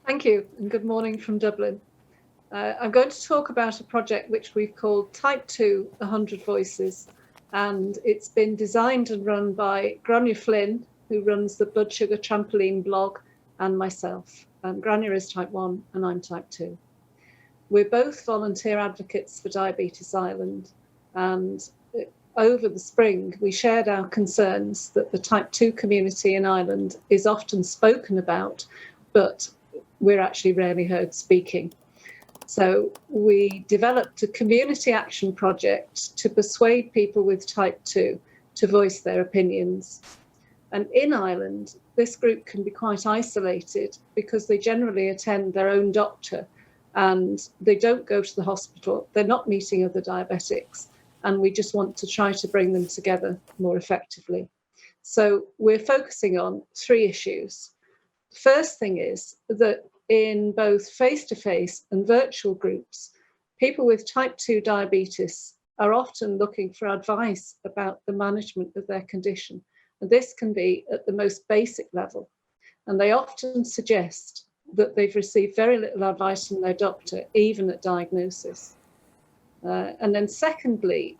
Thank you, and good morning from Dublin. I'm going to talk about a project which we've called Type 2, 100 Voices, and it's been designed and run by Grainne Flynn, who runs the Blood Sugar Trampoline blog, and myself. Grainne is Type 1 and I'm Type 2. We're both volunteer advocates for Diabetes Ireland, and over the spring we shared our concerns that the Type 2 community in Ireland is often spoken about, but we're actually rarely heard speaking. So we developed a community action project to persuade people with Type 2 to voice their opinions. And in Ireland, this group can be quite isolated because they generally attend their own doctor and they don't go to the hospital. They're not meeting other diabetics, and we just want to try to bring them together more effectively. So we're focusing on 3 issues. The first thing is that in both face-to-face and virtual groups, people with Type 2 diabetes are often looking for advice about the management of their condition. And this can be at the most basic level. And they often suggest that they've received very little advice from their doctor, even at diagnosis. And then secondly,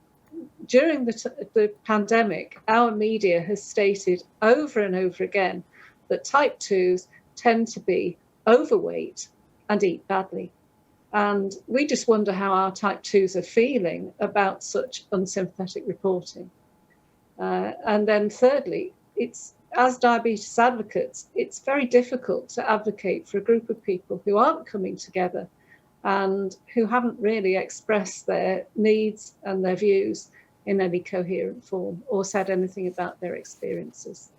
during the pandemic, our media has stated over and over again that Type 2s tend to be overweight and eat badly. And we just wonder how our Type 2s are feeling about such unsympathetic reporting. And then thirdly, as diabetes advocates, it's very difficult to advocate for a group of people who aren't coming together and who haven't really expressed their needs and their views in any coherent form or said anything about their experiences.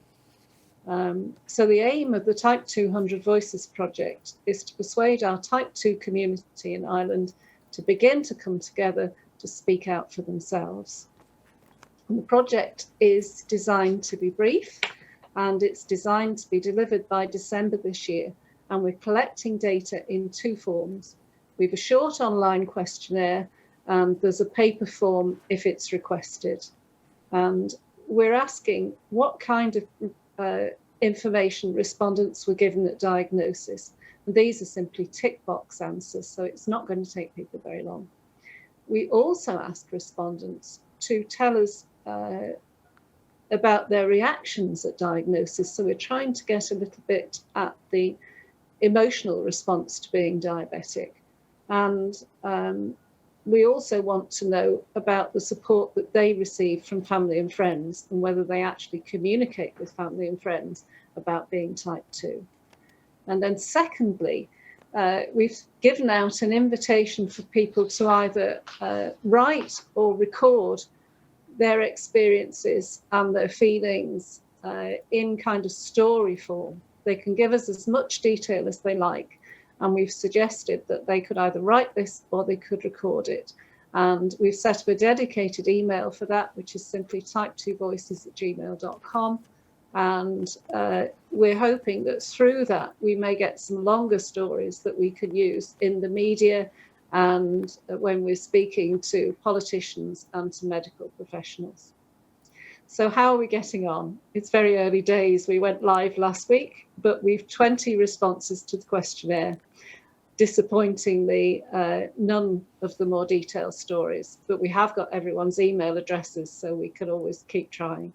So the aim of the Type 200 Voices project is to persuade our Type 2 community in Ireland to begin to come together to speak out for themselves. And the project is designed to be brief, and it's designed to be delivered by December this year. And we're collecting data in 2 forms. We have a short online questionnaire, and there's a paper form if it's requested. And we're asking what kind of information respondents were given at diagnosis. And these are simply tick box answers, so it's not going to take people very long. We also ask respondents to tell us about their reactions at diagnosis. So we're trying to get a little bit at the emotional response to being diabetic. And we also want to know about the support that they receive from family and friends and whether they actually communicate with family and friends about being Type 2. And then secondly, we've given out an invitation for people to either write or record their experiences and their feelings in kind of story form. They can give us as much detail as they like. And we've suggested that they could either write this or they could record it. And we've set up a dedicated email for that, which is simply type2voices@gmail.com. And we're hoping that through that, we may get some longer stories that we could use in the media and when we're speaking to politicians and to medical professionals. So how are we getting on? It's very early days. We went live last week, but we've 20 responses to the questionnaire. Disappointingly, none of the more detailed stories, but we have got everyone's email addresses, so we can always keep trying.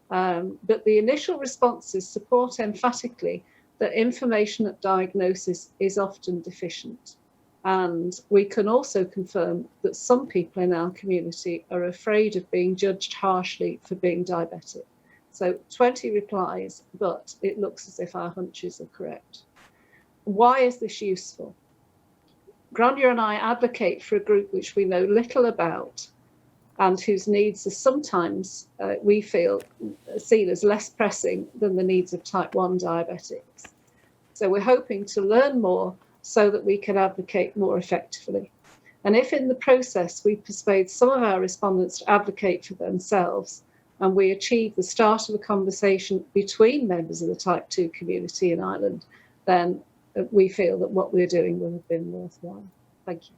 But the initial responses support emphatically that information at diagnosis is often deficient. And we can also confirm that some people in our community are afraid of being judged harshly for being diabetic. So 20 replies, but it looks as if our hunches are correct. Why is this useful? Grainne and I advocate for a group which we know little about and whose needs are sometimes, we feel, seen as less pressing than the needs of Type 1 diabetics. So we're hoping to learn more so that we can advocate more effectively. And if in the process we persuade some of our respondents to advocate for themselves and we achieve the start of a conversation between members of the Type 2 community in Ireland, then we feel that what we're doing will have been worthwhile. Thank you.